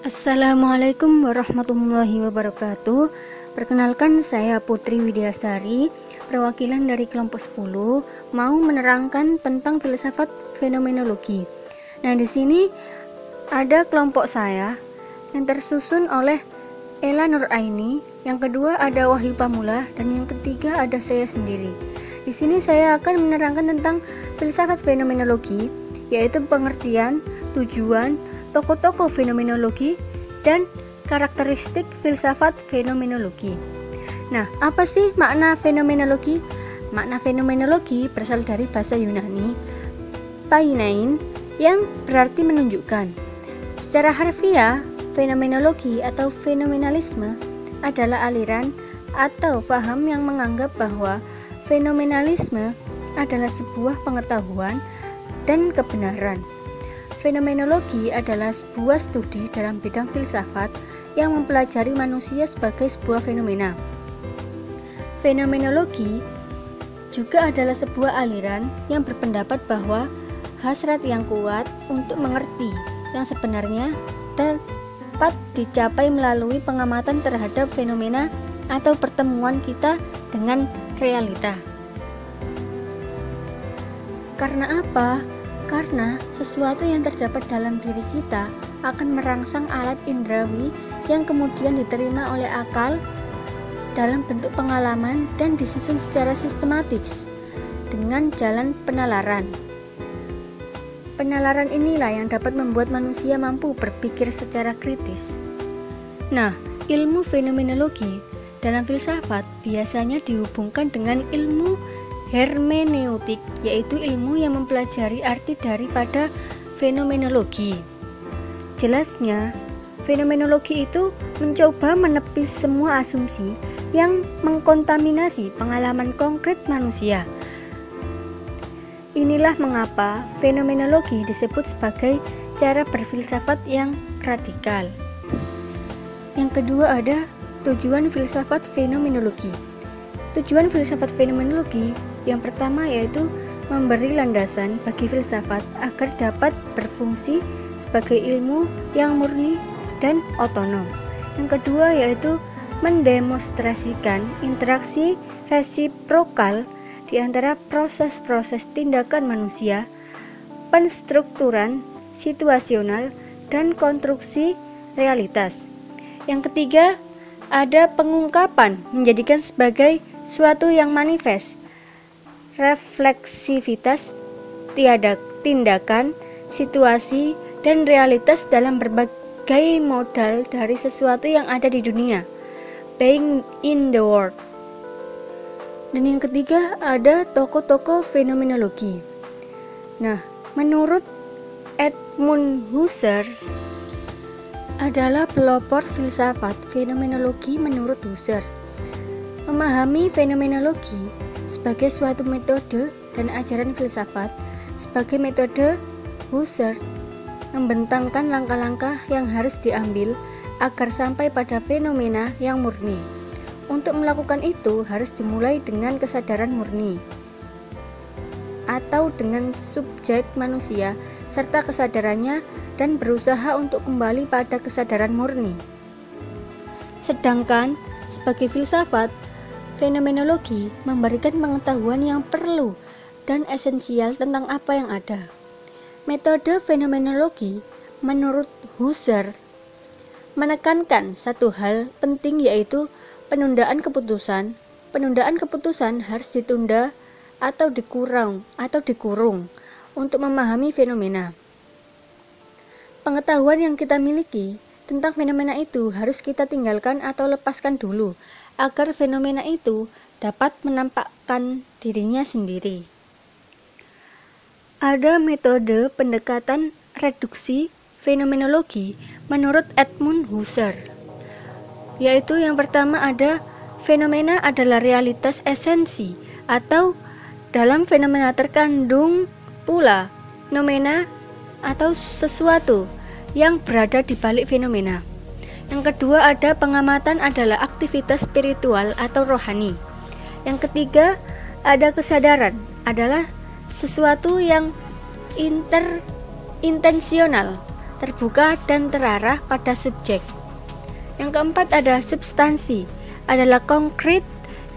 Assalamualaikum warahmatullahi wabarakatuh. Perkenalkan, saya Putri Widyasari, perwakilan dari kelompok 10, mau menerangkan tentang filsafat fenomenologi. Nah, di sini ada kelompok saya yang tersusun oleh Ella Nuraini, yang kedua ada Wahyu Pamula, dan yang ketiga ada saya sendiri. Di sini saya akan menerangkan tentang filsafat fenomenologi, yaitu pengertian, tujuan, tokoh-tokoh fenomenologi, dan karakteristik filsafat fenomenologi. Nah, apa sih makna fenomenologi? Makna fenomenologi berasal dari bahasa Yunani painein, yang berarti menunjukkan. Secara harfiah, fenomenologi atau fenomenalisme adalah aliran atau paham yang menganggap bahwa fenomenalisme adalah sebuah pengetahuan dan kebenaran. Fenomenologi adalah sebuah studi dalam bidang filsafat yang mempelajari manusia sebagai sebuah fenomena. Fenomenologi juga adalah sebuah aliran yang berpendapat bahwa hasrat yang kuat untuk mengerti yang sebenarnya dapat dicapai melalui pengamatan terhadap fenomena atau pertemuan kita dengan realita. Karena apa? Karena sesuatu yang terdapat dalam diri kita akan merangsang alat indrawi yang kemudian diterima oleh akal dalam bentuk pengalaman dan disusun secara sistematis dengan jalan penalaran. Penalaran inilah yang dapat membuat manusia mampu berpikir secara kritis. Nah, ilmu fenomenologi dalam filsafat biasanya dihubungkan dengan ilmu hermeneutik, yaitu ilmu yang mempelajari arti daripada fenomenologi. Jelasnya, fenomenologi itu mencoba menepis semua asumsi yang mengkontaminasi pengalaman konkret manusia. Inilah mengapa fenomenologi disebut sebagai cara berfilsafat yang radikal. Yang kedua ada tujuan filsafat fenomenologi. Tujuan filsafat fenomenologi yang pertama yaitu memberi landasan bagi filsafat agar dapat berfungsi sebagai ilmu yang murni dan otonom. Yang kedua yaitu mendemonstrasikan interaksi resiprokal di antara proses-proses tindakan manusia, penstrukturan situasional, dan konstruksi realitas. Yang ketiga, ada pengungkapan menjadikan sebagai suatu yang manifest, refleksivitas, tindakan, situasi, dan realitas dalam berbagai modal dari sesuatu yang ada di dunia, being in the world. Dan yang ketiga ada tokoh-tokoh fenomenologi. Nah, menurut Edmund Husserl adalah pelopor filsafat fenomenologi. Menurut Husserl, memahami fenomenologi sebagai suatu metode dan ajaran filsafat. Sebagai metode, Husserl membentangkan langkah-langkah yang harus diambil agar sampai pada fenomena yang murni. Untuk melakukan itu harus dimulai dengan kesadaran murni atau dengan subjek manusia serta kesadarannya, dan berusaha untuk kembali pada kesadaran murni. Sedangkan sebagai filsafat, fenomenologi memberikan pengetahuan yang perlu dan esensial tentang apa yang ada. Metode fenomenologi menurut Husserl menekankan satu hal penting, yaitu penundaan keputusan. Penundaan keputusan harus ditunda atau dikurung untuk memahami fenomena. Pengetahuan yang kita miliki tentang fenomena itu harus kita tinggalkan atau lepaskan dulu agar fenomena itu dapat menampakkan dirinya sendiri. Ada metode pendekatan reduksi fenomenologi menurut Edmund Husserl, yaitu yang pertama ada fenomena adalah realitas esensi, atau dalam fenomena terkandung pula nomena atau sesuatu yang berada di balik fenomena. Yang kedua ada pengamatan adalah aktivitas spiritual atau rohani. Yang ketiga ada kesadaran adalah sesuatu yang intensional terbuka dan terarah pada subjek. Yang keempat ada substansi, adalah konkret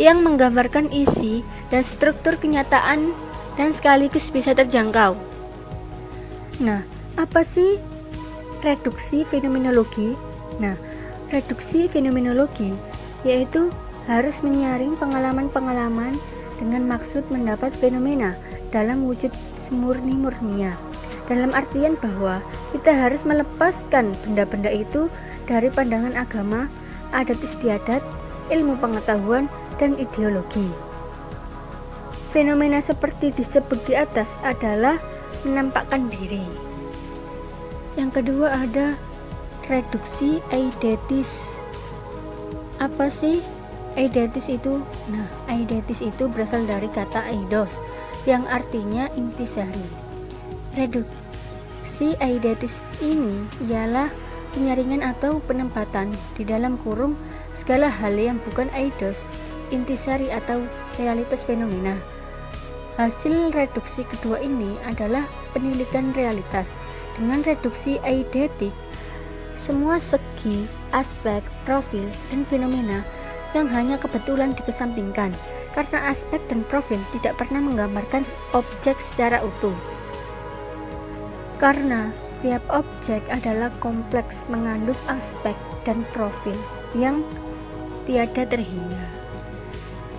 yang menggambarkan isi dan struktur kenyataan dan sekaligus bisa terjangkau. Nah, apa sih reduksi fenomenologi? Nah, reduksi fenomenologi yaitu harus menyaring pengalaman-pengalaman dengan maksud mendapat fenomena dalam wujud semurni-murninya. Dalam artian bahwa kita harus melepaskan benda-benda itu dari pandangan agama, adat istiadat, ilmu pengetahuan, dan ideologi. Fenomena seperti disebut di atas adalah menampakkan diri. Yang kedua ada reduksi eidetis. Apa sih eidetis itu? Nah, eidetis itu berasal dari kata eidos yang artinya intisari. Reduksi eidetis ini ialah penyaringan atau penempatan di dalam kurung segala hal yang bukan eidos, intisari atau realitas fenomena. Hasil reduksi kedua ini adalah penilikan realitas. Dengan reduksi eidetik, semua segi, aspek, profil, dan fenomena yang hanya kebetulan dikesampingkan karena aspek dan profil tidak pernah menggambarkan objek secara utuh. Karena setiap objek adalah kompleks mengandung aspek dan profil yang tiada terhingga.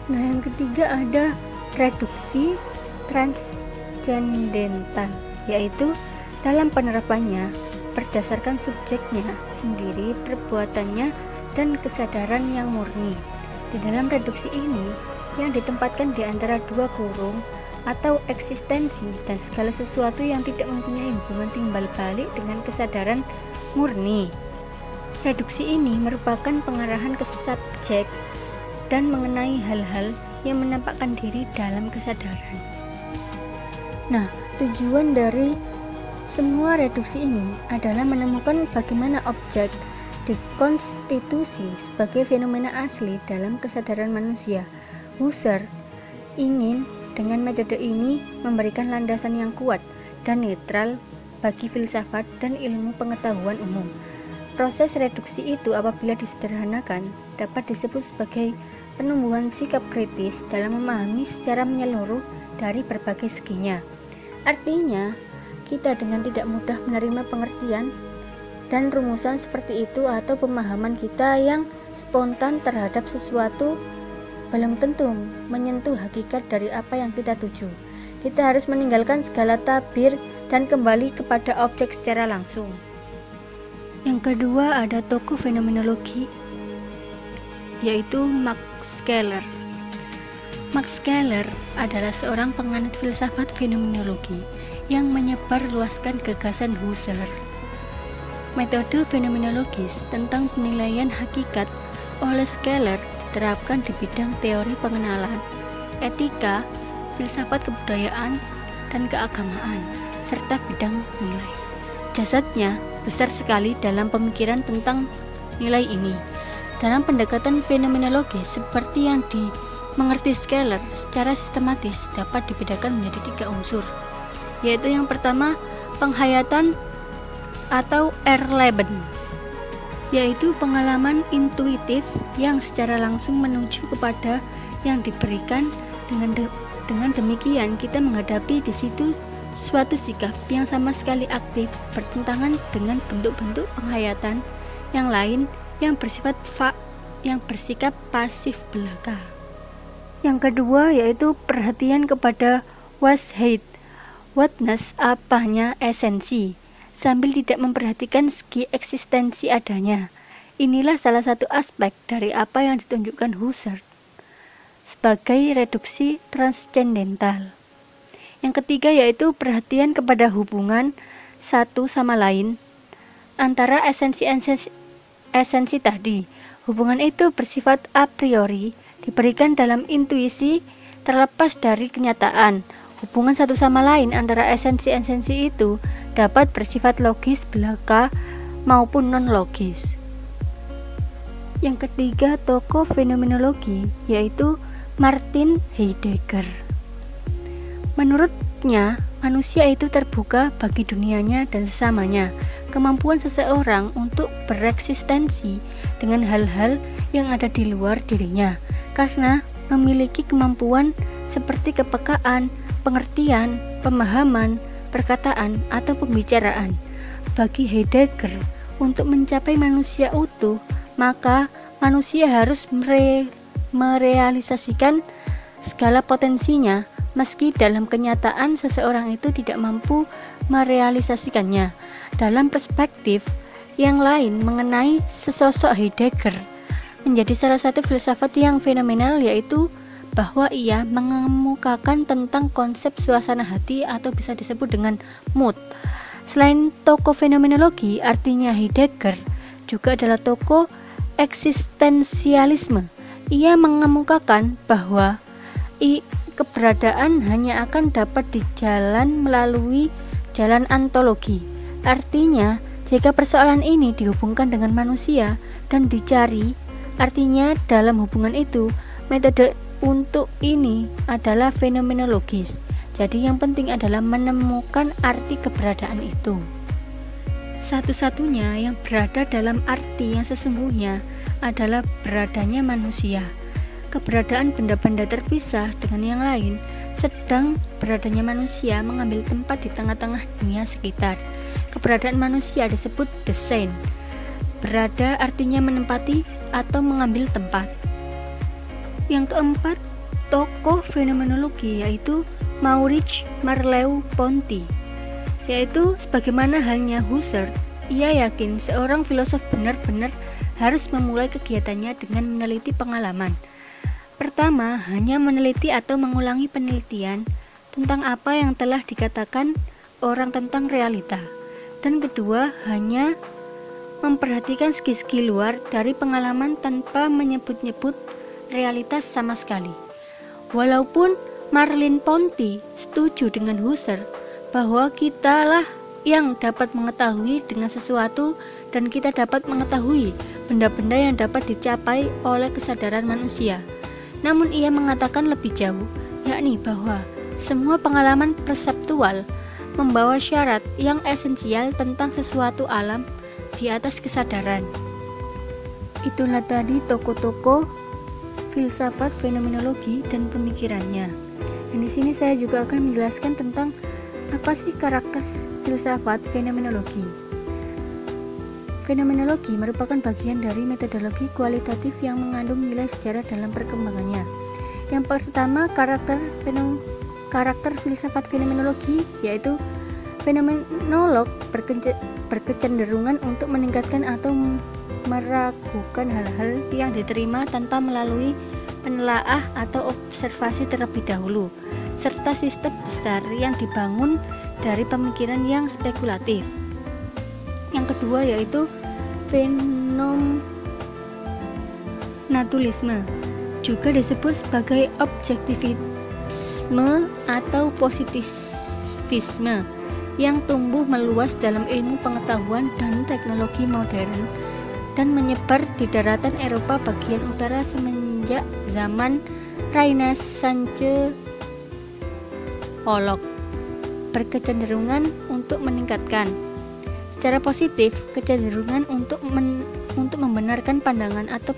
Nah, yang ketiga ada reduksi transcendental, yaitu dalam penerapannya berdasarkan subjeknya sendiri, perbuatannya, dan kesadaran yang murni. Di dalam reduksi ini yang ditempatkan di antara dua kurung atau eksistensi dan segala sesuatu yang tidak mempunyai hubungan timbal balik dengan kesadaran murni. Reduksi ini merupakan pengarahan ke subjek dan mengenai hal-hal yang menampakkan diri dalam kesadaran. Nah, tujuan dari semua reduksi ini adalah menemukan bagaimana objek dikonstitusi sebagai fenomena asli dalam kesadaran manusia. Husserl ingin dengan metode ini memberikan landasan yang kuat dan netral bagi filsafat dan ilmu pengetahuan umum. Proses reduksi itu apabila disederhanakan dapat disebut sebagai penumbuhan sikap kritis dalam memahami secara menyeluruh dari berbagai seginya. Artinya, kita dengan tidak mudah menerima pengertian dan rumusan seperti itu atau pemahaman kita yang spontan terhadap sesuatu belum tentu menyentuh hakikat dari apa yang kita tuju. Kita harus meninggalkan segala tabir dan kembali kepada objek secara langsung. Yang kedua ada tokoh fenomenologi, yaitu Max Scheler. Max Scheler adalah seorang penganut filsafat fenomenologi yang menyebarluaskan gagasan Husserl. Metode fenomenologis tentang penilaian hakikat oleh Scheler diterapkan di bidang teori pengenalan, etika, filsafat kebudayaan, dan keagamaan, serta bidang nilai. Jasadnya besar sekali dalam pemikiran tentang nilai ini. Dalam pendekatan fenomenologi seperti yang dimengerti Scheler secara sistematis dapat dibedakan menjadi 3 unsur, yaitu yang pertama penghayatan atau Erleben, yaitu pengalaman intuitif yang secara langsung menuju kepada yang diberikan. Dengan demikian kita menghadapi di situ suatu sikap yang sama sekali aktif bertentangan dengan bentuk-bentuk penghayatan yang lain yang bersikap pasif belaka. Yang kedua yaitu perhatian kepada Washeit, whatness apanya esensi, sambil tidak memperhatikan segi eksistensi adanya. Inilah salah satu aspek dari apa yang ditunjukkan Husserl sebagai reduksi transcendental. Yang ketiga yaitu perhatian kepada hubungan satu sama lain antara esensi tadi. Hubungan itu bersifat a priori, diberikan dalam intuisi terlepas dari kenyataan. Hubungan satu sama lain antara esensi-esensi itu dapat bersifat logis belaka maupun non-logis. Yang ketiga tokoh fenomenologi yaitu Martin Heidegger. Menurutnya, manusia itu terbuka bagi dunianya dan sesamanya, kemampuan seseorang untuk bereksistensi dengan hal-hal yang ada di luar dirinya, karena memiliki kemampuan seperti kepekaan, pengertian, pemahaman, perkataan, atau pembicaraan. Bagi Heidegger, untuk mencapai manusia utuh, maka manusia harus merealisasikan segala potensinya, meski dalam kenyataan seseorang itu tidak mampu merealisasikannya. Dalam perspektif yang lain mengenai sesosok Heidegger, menjadi salah satu filsafat yang fenomenal, yaitu bahwa ia mengemukakan tentang konsep suasana hati atau bisa disebut dengan mood. Selain tokoh fenomenologi, artinya Heidegger juga adalah tokoh eksistensialisme. Ia mengemukakan bahwa keberadaan hanya akan dapat dijalan melalui jalan ontologi. Artinya, jika persoalan ini dihubungkan dengan manusia dan dicari, artinya dalam hubungan itu, metode untuk ini adalah fenomenologis. Jadi yang penting adalah menemukan arti keberadaan itu. Satu-satunya yang berada dalam arti yang sesungguhnya adalah beradanya manusia. Keberadaan benda-benda terpisah dengan yang lain, sedang beradanya manusia mengambil tempat di tengah-tengah dunia sekitar. Keberadaan manusia disebut desain. Berada artinya menempati atau mengambil tempat. Yang keempat, tokoh fenomenologi yaitu Maurice Merleau-Ponty, yaitu sebagaimana halnya Husserl, ia yakin seorang filosof benar-benar harus memulai kegiatannya dengan meneliti pengalaman. Pertama, hanya meneliti atau mengulangi penelitian tentang apa yang telah dikatakan orang tentang realita. Dan kedua, hanya memperhatikan segi-segi luar dari pengalaman tanpa menyebut-nyebut realitas sama sekali. Walaupun Merleau-Ponty setuju dengan Husserl bahwa kitalah yang dapat mengetahui dengan sesuatu dan kita dapat mengetahui benda-benda yang dapat dicapai oleh kesadaran manusia. Namun ia mengatakan lebih jauh, yakni bahwa semua pengalaman perseptual membawa syarat yang esensial tentang sesuatu alam di atas kesadaran. Itulah tadi tokoh-tokoh filsafat fenomenologi dan pemikirannya. Dan di sini saya juga akan menjelaskan tentang apa sih karakter filsafat fenomenologi. Fenomenologi merupakan bagian dari metodologi kualitatif yang mengandung nilai sejarah dalam perkembangannya. Yang pertama, karakter filsafat fenomenologi yaitu fenomenolog berkecenderungan untuk meningkatkan atau meragukan hal-hal yang diterima tanpa melalui penelaah atau observasi terlebih dahulu, serta sistem besar yang dibangun dari pemikiran yang spekulatif. Yang kedua yaitu fenomenatulisme, juga disebut sebagai objektivisme atau positivisme, yang tumbuh meluas dalam ilmu pengetahuan dan teknologi modern dan menyebar di daratan Eropa bagian utara semenjak zaman Renaissance. Berkecenderungan untuk meningkatkan secara positif kecenderungan untuk membenarkan pandangan atau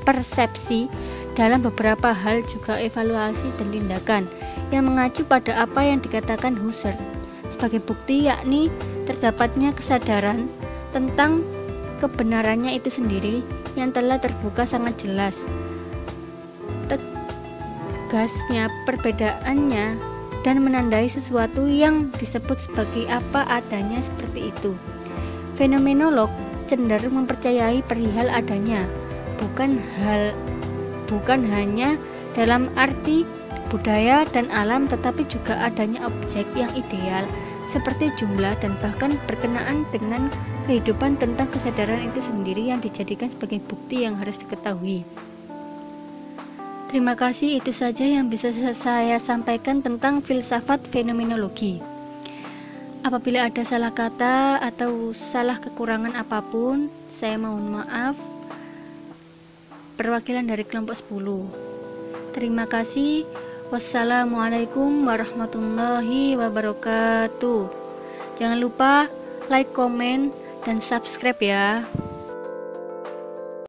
persepsi dalam beberapa hal, juga evaluasi dan tindakan yang mengacu pada apa yang dikatakan Husserl sebagai bukti, yakni terdapatnya kesadaran tentang kebenarannya itu sendiri yang telah terbuka sangat jelas. Tegasnya perbedaannya dan menandai sesuatu yang disebut sebagai apa adanya seperti itu. Fenomenolog cenderung mempercayai perihal adanya, bukan hanya dalam arti budaya dan alam, tetapi juga adanya objek yang ideal seperti jumlah dan bahkan berkenaan dengan kehidupan tentang kesadaran itu sendiri yang dijadikan sebagai bukti yang harus diketahui. Terima kasih, itu saja yang bisa saya sampaikan tentang filsafat fenomenologi. Apabila ada salah kata atau salah kekurangan apapun, saya mohon maaf. Perwakilan dari kelompok 10. Terima kasih. Wassalamualaikum warahmatullahi wabarakatuh. Jangan lupa like, komen, dan subscribe ya.